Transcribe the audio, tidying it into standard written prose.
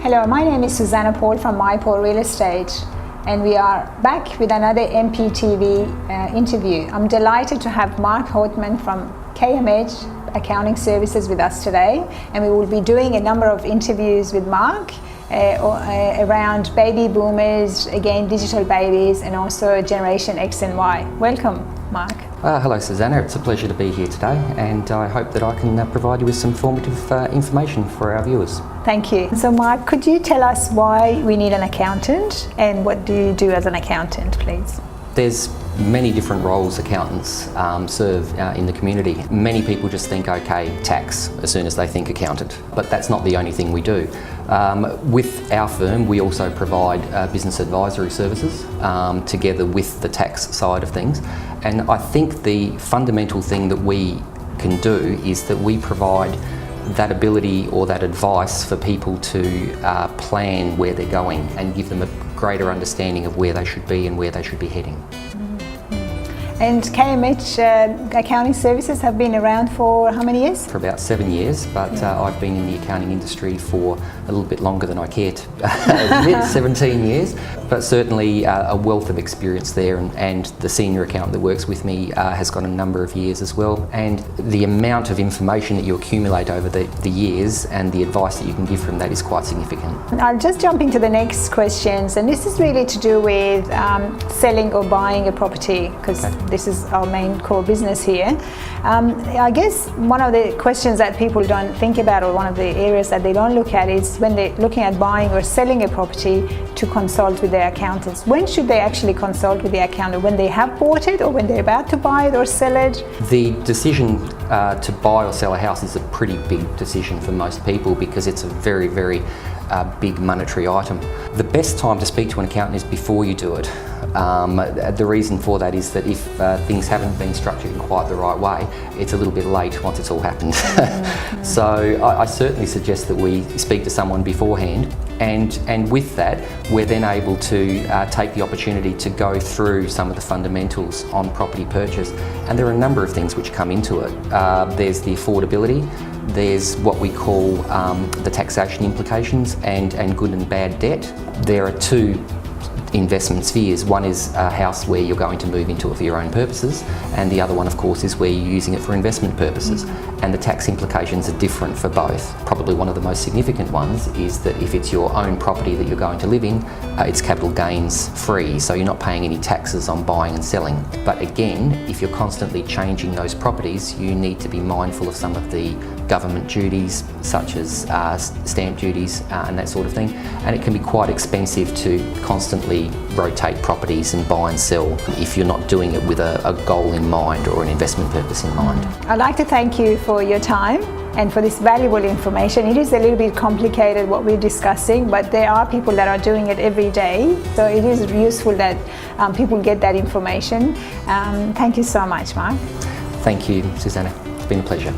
Hello, my name is Meier Paul from Meier Paul Real Estate, and we are back with another MPTV interview. I'm delighted to have Mark Houtman from KMH Accounting Services with us today, and we will be doing a number of interviews with Mark around baby boomers, again digital babies, and also Generation X and Y. Welcome, Mark. Hello Susanna, it's a pleasure to be here today, and I hope that I can provide you with some formative information for our viewers. Thank you. So Mark, could you tell us why we need an accountant and what do you do as an accountant, please? There's many different roles accountants serve in the community. Many people just think, okay, tax, as soon as they think accountant, but that's not the only thing we do. With our firm, we also provide business advisory services together with the tax side of things. And I think the fundamental thing that we can do is that we provide that ability or that advice for people to plan where they're going and give them a greater understanding of where they should be and where they should be heading. And KMH Accounting Services have been around for how many years? For about 7 years, but I've been in the accounting industry for a little bit longer than I care to admit, 17 years. But certainly a wealth of experience there, and the senior accountant that works with me has got a number of years as well. And the amount of information that you accumulate over the years and the advice that you can give from that is quite significant. I'll just jump into the next questions, and this is really to do with selling or buying a property, because this is our main core business here. I guess one of the questions that people don't think about, or one of the areas that they don't look at, is when they're looking at buying or selling a property, to consult with their accountants. When should they actually consult with the accountant? When they have bought it, or when they're about to buy it or sell it? The decision to buy or sell a house is a pretty big decision for most people because it's a very, very big monetary item. The best time to speak to an accountant is before you do it. The reason for that is that if things haven't been structured in quite the right way, it's a little bit late once it's all happened. So I certainly suggest that we speak to someone beforehand, and with that we're then able to take the opportunity to go through some of the fundamentals on property purchase, and there are a number of things which come into it. There's the affordability, there's what we call the taxation implications and good and bad debt. There are two investment spheres. One is a house where you're going to move into it for your own purposes, and the other one of course is where you're using it for investment purposes, and the tax implications are different for both. Probably one of the most significant ones is that if it's your own property that you're going to live in, it's capital gains free, so you're not paying any taxes on buying and selling. But again, if you're constantly changing those properties, you need to be mindful of some of the government duties, such as stamp duties and that sort of thing, and it can be quite expensive to constantly rotate properties and buy and sell if you're not doing it with a goal in mind or an investment purpose in mind. I'd like to thank you for your time and for this valuable information. It is a little bit complicated what we're discussing, but there are people that are doing it every day, so it is useful that people get that information. Thank you so much, Mark. Thank you, Susanna. It's been a pleasure.